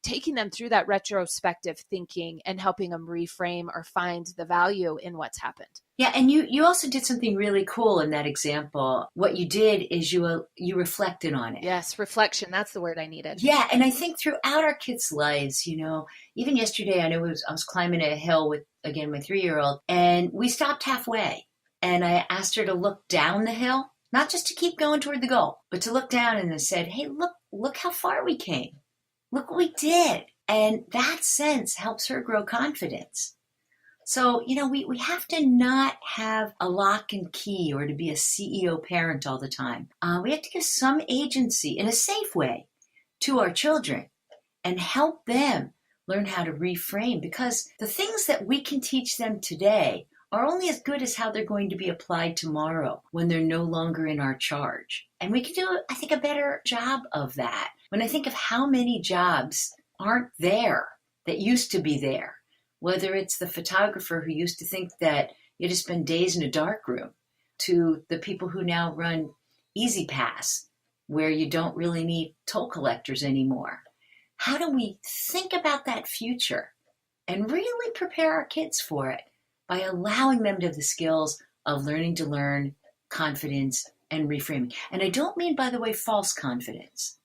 taking them through that retrospective thinking and helping them reframe or find the value in what's happened. Yeah, and you also did something really cool in that example. What you did is you reflected on it. Yes, reflection. That's the word I needed. Yeah, and I think throughout our kids' lives, even yesterday, I was climbing a hill with, again, my 3-year-old, and we stopped halfway. And I asked her to look down the hill, not just to keep going toward the goal, but to look down, and I said, hey, look how far we came. Look what we did. And that sense helps her grow confidence. So, we have to not have a lock and key or to be a CEO parent all the time. We have to give some agency in a safe way to our children and help them learn how to reframe, because the things that we can teach them today are only as good as how they're going to be applied tomorrow when they're no longer in our charge. And we can do, I think, a better job of that. When I think of how many jobs aren't there that used to be there, whether it's the photographer who used to think that you had to spend days in a dark room, to the people who now run Easy Pass, where you don't really need toll collectors anymore. How do we think about that future and really prepare our kids for it by allowing them to have the skills of learning to learn, confidence, and reframing? And I don't mean, by the way, false confidence.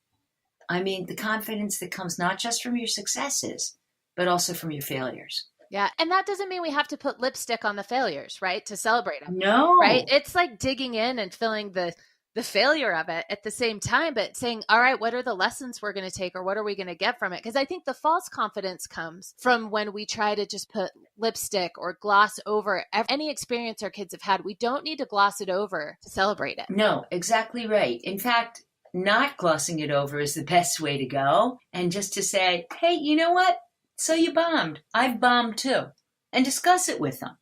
I mean the confidence that comes not just from your successes, but also from your failures. Yeah. And that doesn't mean we have to put lipstick on the failures, right? To celebrate them. No. Right. It's like digging in and feeling the failure of it at the same time, but saying, all right, what are the lessons we're going to take, or what are we going to get from it? Because I think the false confidence comes from when we try to just put lipstick or gloss over any experience our kids have had. We don't need to gloss it over to celebrate it. No, exactly right. In fact, not glossing it over is the best way to go. And just to say, hey, you know what? So you bombed. I've bombed too. And discuss it with them.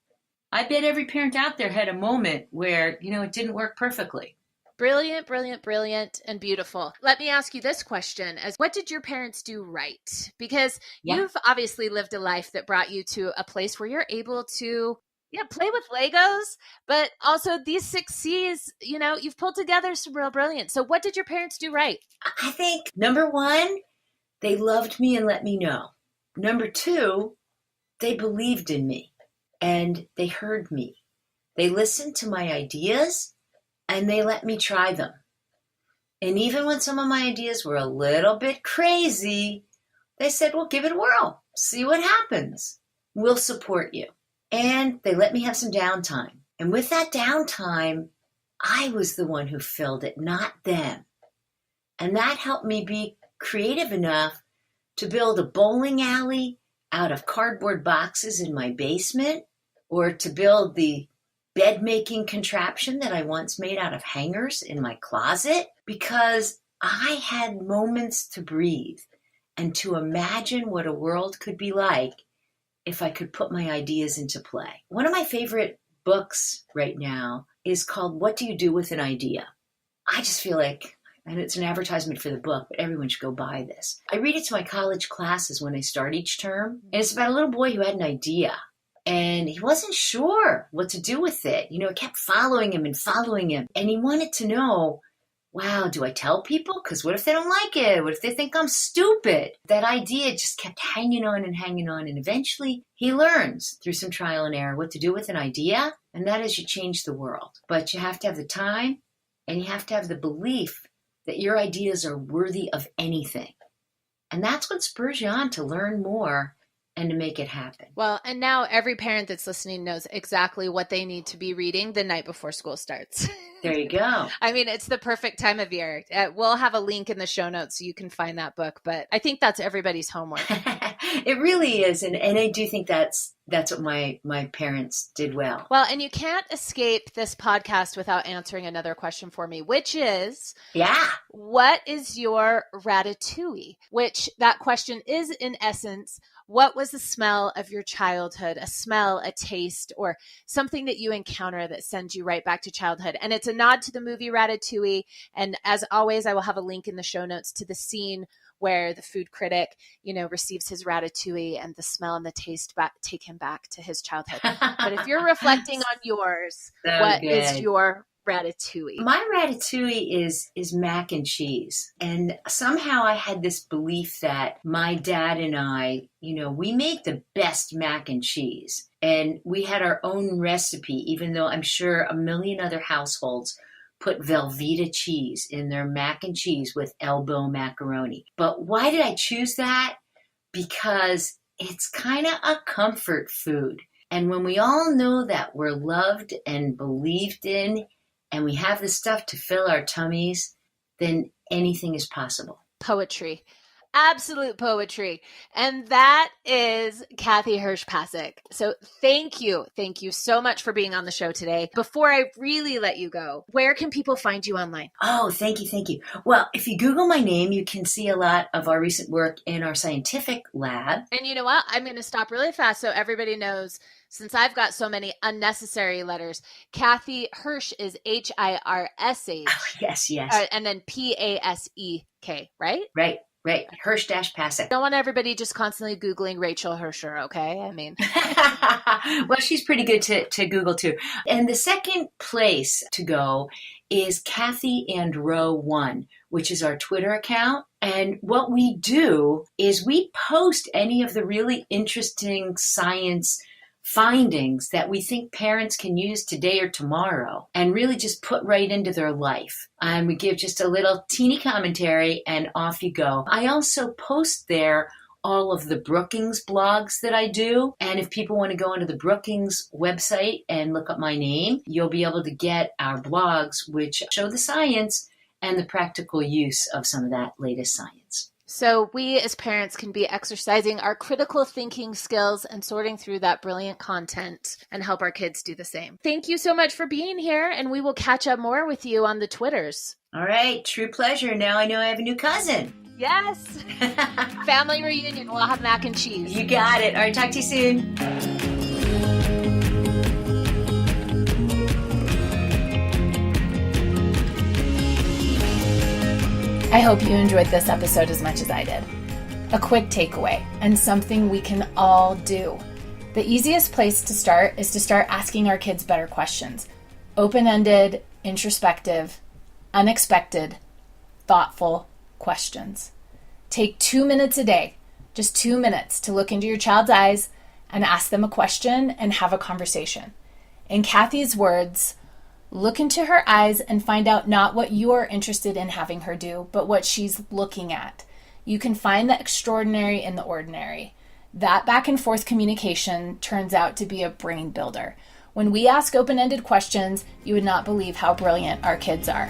I bet every parent out there had a moment where, it didn't work perfectly. Brilliant, brilliant, brilliant, and beautiful. Let me ask you this question: what did your parents do right? Because you've obviously lived a life that brought you to a place where you're able to play with Legos, but also these 6 C's, you've pulled together some real brilliance. So what did your parents do right? I think, number 1, they loved me and let me know. Number 2, they believed in me and they heard me. They listened to my ideas and they let me try them. And even when some of my ideas were a little bit crazy, they said, well, give it a whirl. See what happens. we'll support you. And they let me have some downtime. And with that downtime, I was the one who filled it, not them. And that helped me be creative enough to build a bowling alley out of cardboard boxes in my basement, or to build the bed making contraption that I once made out of hangers in my closet, because I had moments to breathe and to imagine what a world could be like if I could put my ideas into play. One of my favorite books right now is called What Do You Do With an Idea? I just feel like, and it's an advertisement for the book, but everyone should go buy this. I read it to my college classes when I start each term, and it's about a little boy who had an idea, and he wasn't sure what to do with it. You know, it kept following him, and he wanted to know, wow, do I tell people? Because what if they don't like it? What if they think I'm stupid? That idea just kept hanging on, and eventually he learns through some trial and error what to do with an idea, and that is you change the world. But you have to have the time, and you have to have the belief that your ideas are worthy of anything. And that's what spurs you on to learn more and to make it happen. Well, and now every parent that's listening knows exactly what they need to be reading the night before school starts. There you go. I mean, it's the perfect time of year. We'll have a link in the show notes so you can find that book, but I think that's everybody's homework. It really is. And I do think that's what my parents did well. Well, and you can't escape this podcast without answering another question for me, which is, what is your ratatouille? Which that question is, in essence, what was the smell of your childhood? A smell, a taste, or something that you encounter that sends you right back to childhood. And it's a nod to the movie Ratatouille. And as always, I will have a link in the show notes to the scene where the food critic, receives his ratatouille, and the smell and the taste take him back to his childhood. But if you're reflecting on yours, what is your ratatouille? My ratatouille is mac and cheese. And somehow I had this belief that my dad and I, we made the best mac and cheese. And we had our own recipe, even though I'm sure a million other households put Velveeta cheese in their mac and cheese with elbow macaroni. But why did I choose that? Because it's kind of a comfort food. And when we all know that we're loved and believed in, and we have the stuff to fill our tummies, then anything is possible. Poetry. Absolute poetry. And that is Kathy-Hirsh-Pasek. So thank you. Thank you so much for being on the show today. Before I really let you go, where can people find you online? Oh, thank you. Thank you. Well, if you Google my name, you can see a lot of our recent work in our scientific lab. And you know what? I'm going to stop really fast so everybody knows, since I've got so many unnecessary letters, Kathy-Hirsh is Hirsh. Oh, yes. And then Pasek, right? Right. Hirsh-Pasek. Don't want everybody just constantly Googling Rachel Hirscher, okay? I mean. Well, she's pretty good to Google too. And the second place to go is Kathy and Row 1, which is our Twitter account. And what we do is we post any of the really interesting science findings that we think parents can use today or tomorrow and really just put right into their life. And we give just a little teeny commentary and off you go. I also post there all of the Brookings blogs that I do. And if people want to go onto the Brookings website and look up my name, you'll be able to get our blogs, which show the science and the practical use of some of that latest science. So we as parents can be exercising our critical thinking skills and sorting through that brilliant content and help our kids do the same. Thank you so much for being here, and we will catch up more with you on the Twitters. All right. True pleasure. Now I know I have a new cousin. Yes. Family reunion. We'll have mac and cheese. You got it. All right. Talk to you soon. I hope you enjoyed this episode as much as I did. A quick takeaway, and something we can all do. The easiest place to start is to start asking our kids better questions. Open-ended, introspective, unexpected, thoughtful questions. Take 2 minutes a day, just 2 minutes, to look into your child's eyes and ask them a question and have a conversation. In Kathy's words, look into her eyes and find out not what you are interested in having her do, but what she's looking at. You can find the extraordinary in the ordinary. That back and forth communication turns out to be a brain builder. When we ask open-ended questions, you would not believe how brilliant our kids are.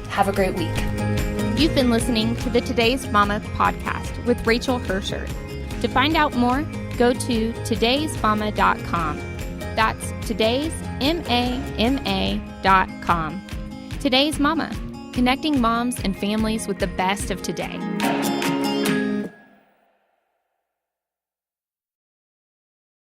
Have a great week. You've been listening to the Today's Mama podcast with Rachel Hirscher. To find out more, go to todaysmama.com. That's today's, MAMA.com. Today's Mama, connecting moms and families with the best of today.